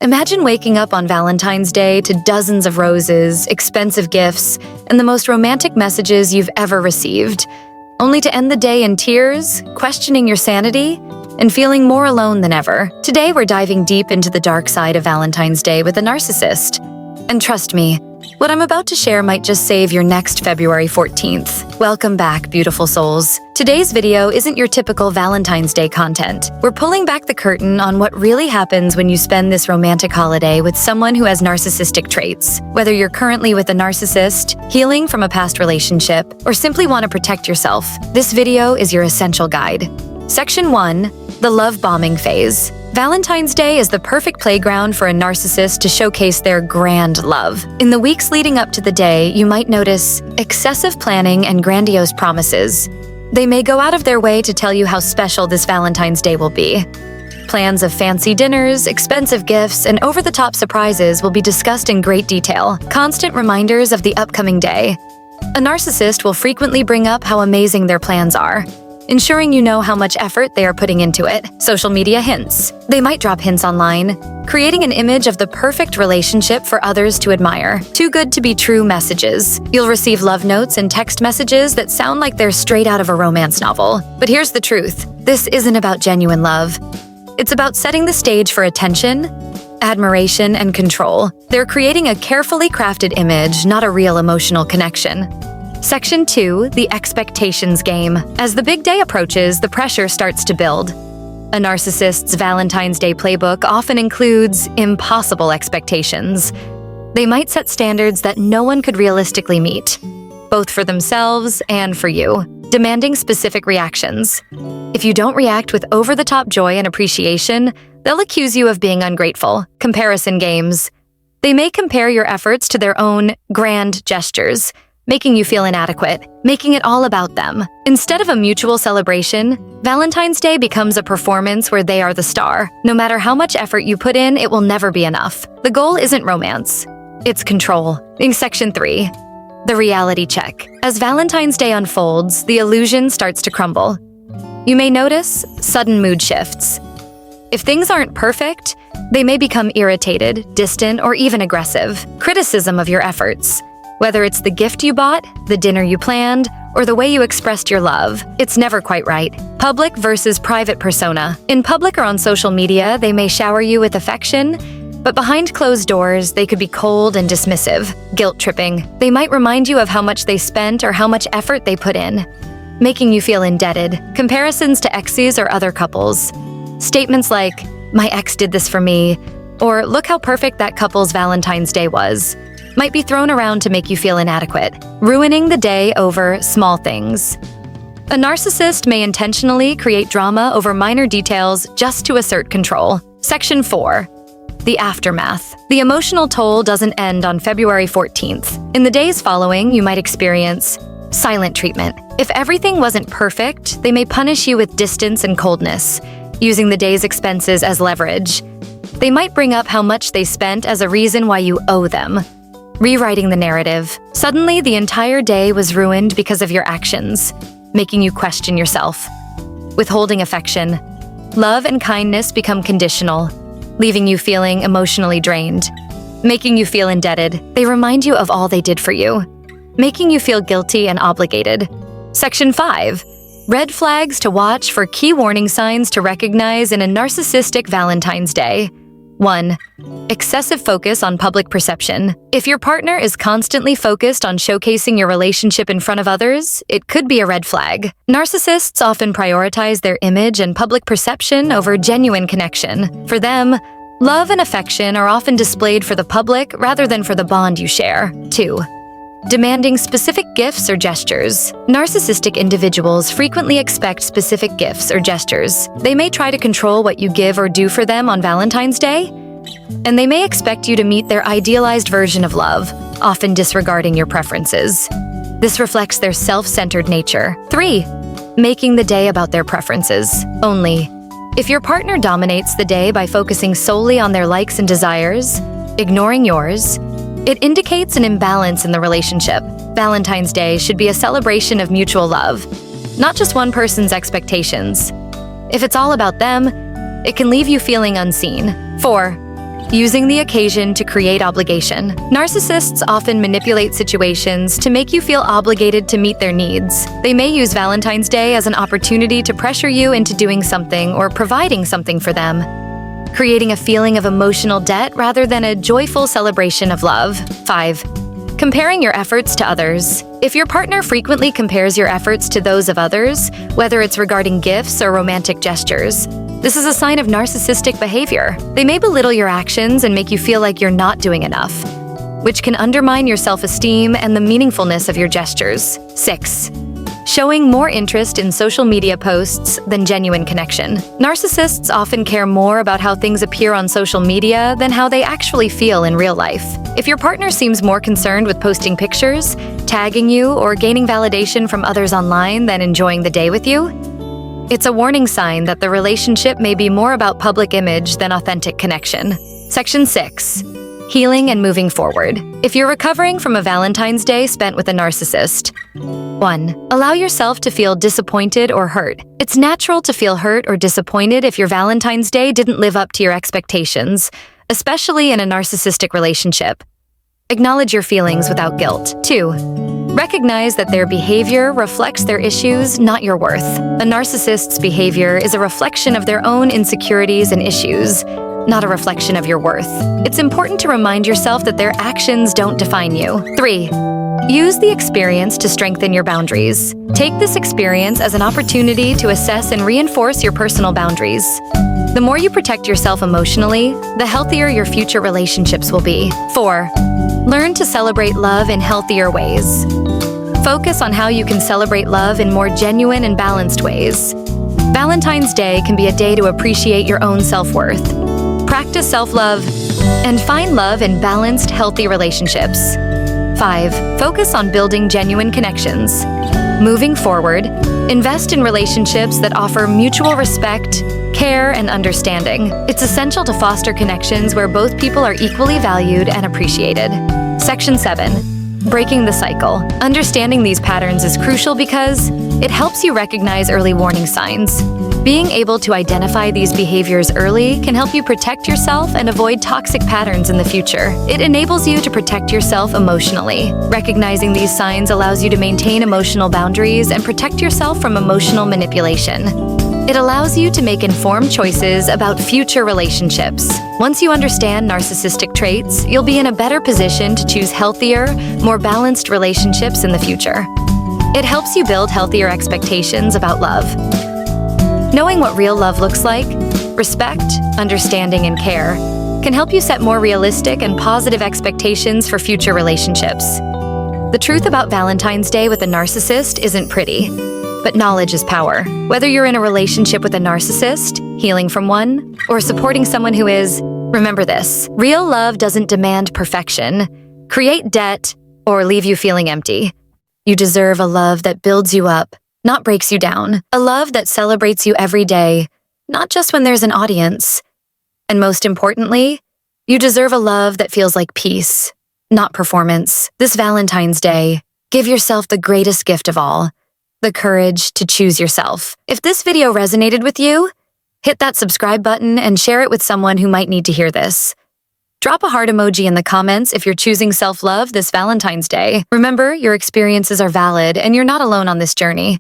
Imagine waking up on Valentine's Day to dozens of roses, expensive gifts, and the most romantic messages you've ever received, only to end the day in tears, questioning your sanity, and feeling more alone than ever. Today, we're diving deep into the dark side of Valentine's Day with a narcissist. And trust me, what I'm about to share might just save your next February 14th. Welcome back, beautiful souls. Today's video isn't your typical Valentine's Day content. We're pulling back the curtain on what really happens when you spend this romantic holiday with someone who has narcissistic traits. Whether you're currently with a narcissist, healing from a past relationship, or simply want to protect yourself, this video is your essential guide. Section 1. The love bombing phase. Valentine's Day is the perfect playground for a narcissist to showcase their grand love. In the weeks leading up to the day, you might notice excessive planning and grandiose promises. They may go out of their way to tell you how special this Valentine's Day will be. Plans of fancy dinners, expensive gifts, and over-the-top surprises will be discussed in great detail, constant reminders of the upcoming day. A narcissist will frequently bring up how amazing their plans are, ensuring you know how much effort they are putting into it. Social media hints. They might drop hints online, creating an image of the perfect relationship for others to admire. Too good to be true messages. You'll receive love notes and text messages that sound like they're straight out of a romance novel. But here's the truth. This isn't about genuine love. It's about setting the stage for attention, admiration, and control. They're creating a carefully crafted image, not a real emotional connection. Section 2. The expectations game. As the big day approaches, the pressure starts to build. A narcissist's Valentine's Day playbook often includes impossible expectations. They might set standards that no one could realistically meet, both for themselves and for you, demanding specific reactions. If you don't react with over-the-top joy and appreciation, they'll accuse you of being ungrateful. Comparison games. They may compare your efforts to their own grand gestures, making you feel inadequate, making it all about them. Instead of a mutual celebration, Valentine's Day becomes a performance where they are the star. No matter how much effort you put in, it will never be enough. The goal isn't romance, it's control. In Section 3, the reality check. As Valentine's Day unfolds, the illusion starts to crumble. You may notice sudden mood shifts. If things aren't perfect, they may become irritated, distant, or even aggressive. Criticism of your efforts. Whether it's the gift you bought, the dinner you planned, or the way you expressed your love, it's never quite right. Public versus private persona. In public or on social media, they may shower you with affection, but behind closed doors, they could be cold and dismissive, guilt-tripping. They might remind you of how much they spent or how much effort they put in, making you feel indebted. Comparisons to exes or other couples. Statements like, "My ex did this for me," or "Look how perfect that couple's Valentine's Day was," might be thrown around to make you feel inadequate, ruining the day over small things. A narcissist may intentionally create drama over minor details just to assert control. Section 4. The aftermath. The emotional toll doesn't end on February 14th. In the days following, you might experience silent treatment. If everything wasn't perfect, they may punish you with distance and coldness, using the day's expenses as leverage. They might bring up how much they spent as a reason why you owe them, rewriting the narrative. Suddenly, the entire day was ruined because of your actions, making you question yourself. Withholding affection. Love and kindness become conditional, leaving you feeling emotionally drained, making you feel indebted. They remind you of all they did for you, making you feel guilty and obligated. Section 5. Red flags to watch for key warning signs to recognize in a narcissistic Valentine's Day. 1. Excessive focus on public perception. If your partner is constantly focused on showcasing your relationship in front of others, it could be a red flag. Narcissists often prioritize their image and public perception over genuine connection. For them, love and affection are often displayed for the public rather than for the bond you share. 2. Demanding specific gifts or gestures. Narcissistic individuals frequently expect specific gifts or gestures. They may try to control what you give or do for them on Valentine's Day, and they may expect you to meet their idealized version of love, often disregarding your preferences. This reflects their self-centered nature. 3. Making the day about their preferences only. If your partner dominates the day by focusing solely on their likes and desires, ignoring yours, it indicates an imbalance in the relationship. Valentine's Day should be a celebration of mutual love, not just one person's expectations. If it's all about them, it can leave you feeling unseen. 4. Using the occasion to create obligation. Narcissists often manipulate situations to make you feel obligated to meet their needs. They may use Valentine's Day as an opportunity to pressure you into doing something or providing something for them, creating a feeling of emotional debt rather than a joyful celebration of love. 5. Comparing your efforts to others. If your partner frequently compares your efforts to those of others, whether it's regarding gifts or romantic gestures, this is a sign of narcissistic behavior. They may belittle your actions and make you feel like you're not doing enough, which can undermine your self-esteem and the meaningfulness of your gestures. 6. Showing more interest in social media posts than genuine connection. Narcissists often care more about how things appear on social media than how they actually feel in real life. If your partner seems more concerned with posting pictures, tagging you, or gaining validation from others online than enjoying the day with you, it's a warning sign that the relationship may be more about public image than authentic connection. Section 6. Healing and moving forward. If you're recovering from a Valentine's Day spent with a narcissist, 1. Allow yourself to feel disappointed or hurt. It's natural to feel hurt or disappointed if your Valentine's Day didn't live up to your expectations, especially in a narcissistic relationship. Acknowledge your feelings without guilt. 2. Recognize that their behavior reflects their issues, not your worth. A narcissist's behavior is a reflection of their own insecurities and issues, not a reflection of your worth. It's important to remind yourself that their actions don't define you. 3. Use the experience to strengthen your boundaries. Take this experience as an opportunity to assess and reinforce your personal boundaries. The more you protect yourself emotionally, the healthier your future relationships will be. 4. Learn to celebrate love in healthier ways. Focus on how you can celebrate love in more genuine and balanced ways. Valentine's Day can be a day to appreciate your own self-worth. Practice self-love and find love in balanced, healthy relationships. 5. Focus on building genuine connections. Moving forward, invest in relationships that offer mutual respect, care, and understanding. It's essential to foster connections where both people are equally valued and appreciated. Section 7. Breaking the cycle. Understanding these patterns is crucial because it helps you recognize early warning signs. Being able to identify these behaviors early can help you protect yourself and avoid toxic patterns in the future. It enables you to protect yourself emotionally. Recognizing these signs allows you to maintain emotional boundaries and protect yourself from emotional manipulation. It allows you to make informed choices about future relationships. Once you understand narcissistic traits, you'll be in a better position to choose healthier, more balanced relationships in the future. It helps you build healthier expectations about love. Knowing what real love looks like, respect, understanding, and care, can help you set more realistic and positive expectations for future relationships. The truth about Valentine's Day with a narcissist isn't pretty, but knowledge is power. Whether you're in a relationship with a narcissist, healing from one, or supporting someone who is, remember this: real love doesn't demand perfection, create debt, or leave you feeling empty. You deserve a love that builds you up, not breaks you down. A love that celebrates you every day, not just when there's an audience. And most importantly, you deserve a love that feels like peace, not performance. This Valentine's Day, give yourself the greatest gift of all: the courage to choose yourself. If this video resonated with you, hit that subscribe button and share it with someone who might need to hear this. Drop a heart emoji in the comments if you're choosing self-love this Valentine's Day. Remember, your experiences are valid and you're not alone on this journey.